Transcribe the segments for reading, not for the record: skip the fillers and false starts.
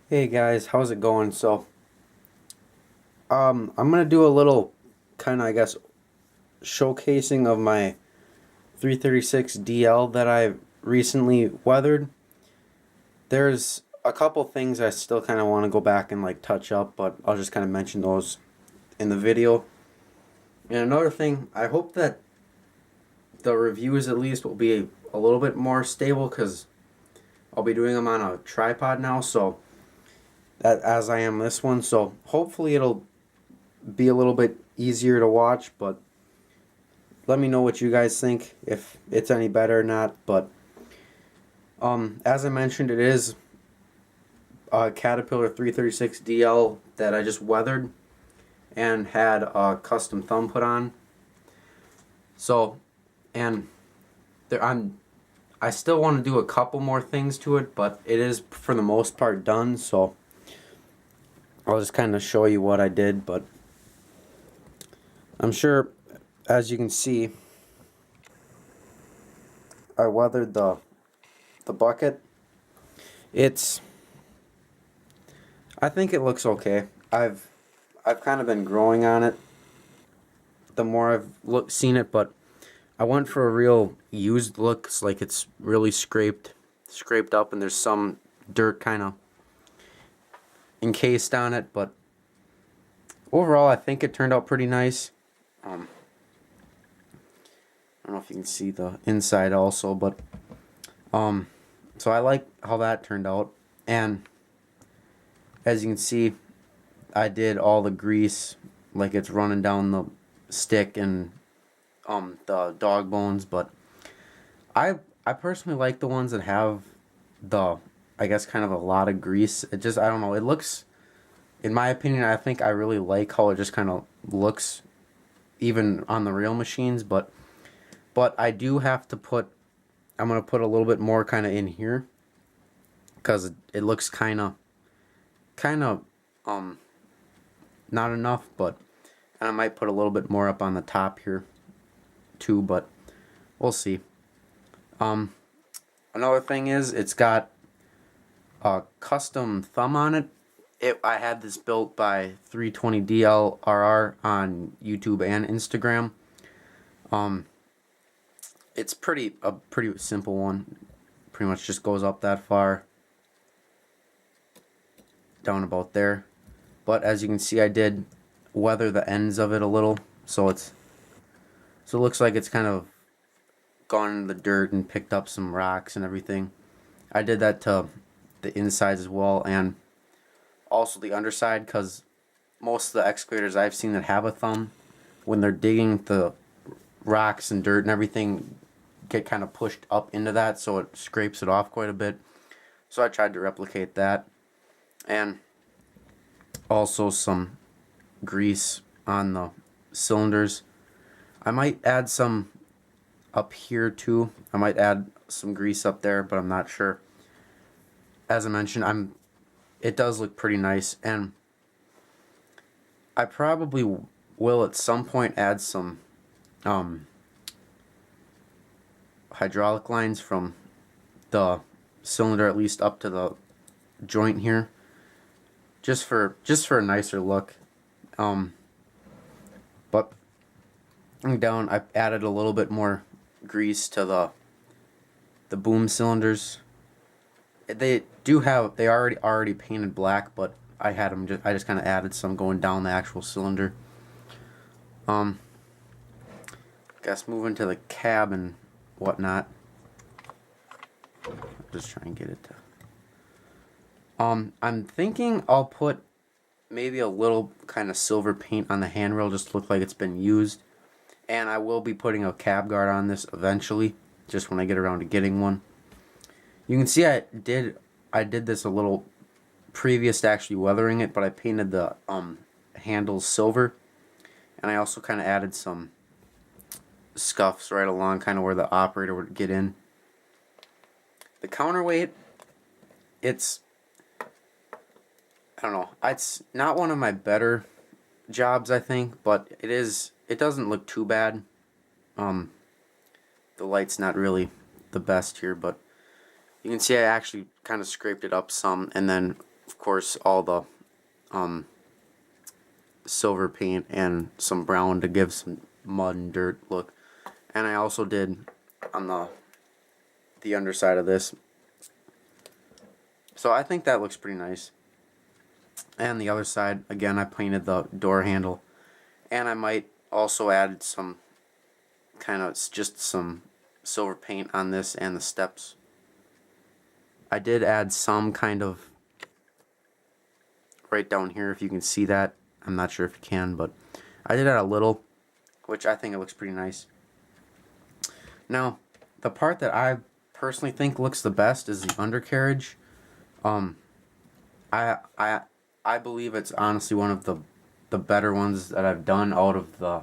Hey guys, how's it going? I'm gonna do a little kind of, I guess, showcasing of my 336 DL that I recently weathered. There's a couple things I still kind of want to go back and like touch up, but I'll just kind of mention those in the video. And another thing, I hope that the reviews at least will be a little bit more stable because I'll be doing them on a tripod now, so that as I am this one, so hopefully it'll be a little bit easier to watch, but let me know what you guys think, if it's any better or not. But as I mentioned, it is a Caterpillar 336 DL that I just weathered and had a custom thumb put on. So, and there, I still want to do a couple more things to it, but it is for the most part done. So I'll just kind of show you what I did. But I'm sure, as you can see, I weathered the bucket. It's I think it looks okay. I've kind of been growing on it the more I've seen it, but I went for a real used look. It's like it's really scraped up, and there's some dirt kind of encased on it. But overall, I think it turned out pretty nice. I don't know if you can see the inside also, but so I like how that turned out. And as you can see, I did all the grease, like it's running down the stick and the dog bones. But I personally like the ones that have the, I guess, kind of a lot of grease. It just, I don't know, it looks, in my opinion, I think I really like how it just kind of looks even on the real machines. But I do have to put, I'm gonna put a little bit more kind of in here because it looks kind of not enough. But and I might put a little bit more up on the top here too, but we'll see. um Another thing is, it's got a custom thumb on it. I had this built by 320DLRR on YouTube and Instagram. It's a pretty simple one. Pretty much just goes up that far, down about there. But as you can see, I did weather the ends of it a little, so it looks like it's kind of gone into the dirt and picked up some rocks and everything. I did that to the insides as well, and also the underside, because most of the excavators I've seen that have a thumb, when they're digging, the rocks and dirt and everything get kind of pushed up into that, so it scrapes it off quite a bit. So I tried to replicate that, and also some grease on the cylinders. I might add some up here too. I might add some grease up there, but I'm not sure. As I mentioned, it does look pretty nice, and I probably will at some point add some hydraulic lines from the cylinder, at least up to the joint here, just for a nicer look. But down, I added a little bit more grease to the boom cylinders. They already painted black, but I just kind of added some going down the actual cylinder. Guess moving to the cab and whatnot. Just try and get it to. I'm thinking I'll put maybe a little kind of silver paint on the handrail, just to look like it's been used. And I will be putting a cab guard on this eventually, just when I get around to getting one. You can see I did this a little previous to actually weathering it, but I painted the handles silver, and I also kind of added some scuffs right along, kind of where the operator would get in. The counterweight, it's, I don't know, it's not one of my better jobs, I think, but it doesn't look too bad. The light's not really the best here, but you can see I actually kind of scraped it up some, and then of course, all the silver paint and some brown to give some mud and dirt look. And I also did on the underside of this. So I think that looks pretty nice. And the other side, again, I painted the door handle. And I might also add some kind of just some silver paint on this and the steps. I did add some kind of right down here, if you can see that. I'm not sure if you can, but I did add a little, which I think it looks pretty nice. Now, the part that I personally think looks the best is the undercarriage. I believe it's honestly one of the better ones that I've done out of the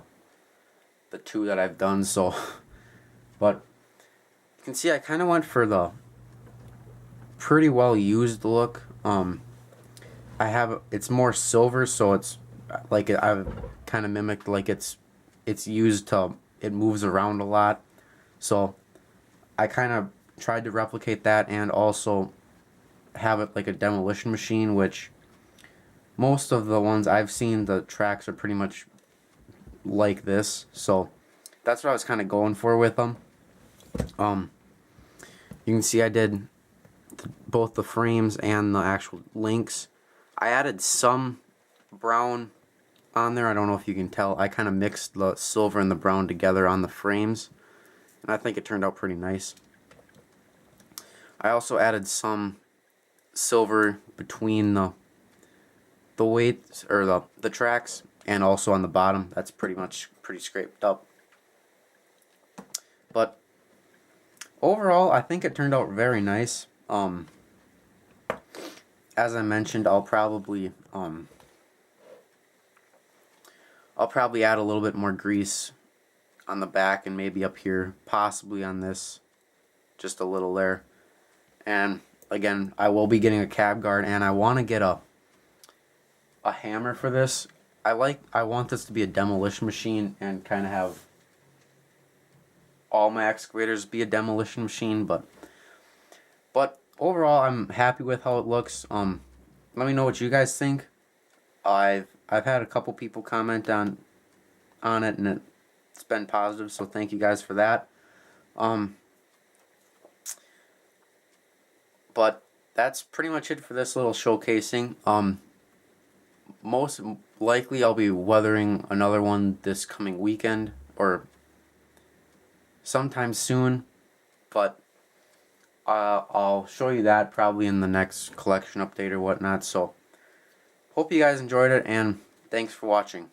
two that I've done. So, but you can see I kind of went for the pretty well used look. It's more silver, so it's like I've kind of mimicked like it's used to, it moves around a lot. So I kind of tried to replicate that and also have it like a demolition machine, which most of the ones I've seen, the tracks are pretty much like this. So that's what I was kind of going for with them. You can see I did both the frames and the actual links. I added some brown on there. I don't know if you can tell. I kind of mixed the silver and the brown together on the frames, and I think it turned out pretty nice. I also added some silver between the weights or the tracks, and also on the bottom. That's pretty scraped up. But overall, I think it turned out very nice. As I mentioned, I'll probably add a little bit more grease on the back and maybe up here, possibly on this, just a little there. And again, I will be getting a cab guard, and I want to get a hammer for this. I want this to be a demolition machine and kind of have all my excavators be a demolition machine, but overall I'm happy with how it looks. Let me know what you guys think. I've had a couple people comment on it, and it's been positive, so thank you guys for that. But that's pretty much it for this little showcasing. Most likely I'll be weathering another one this coming weekend or sometime soon, but I'll show you that probably in the next collection update or whatnot. So hope you guys enjoyed it, and thanks for watching.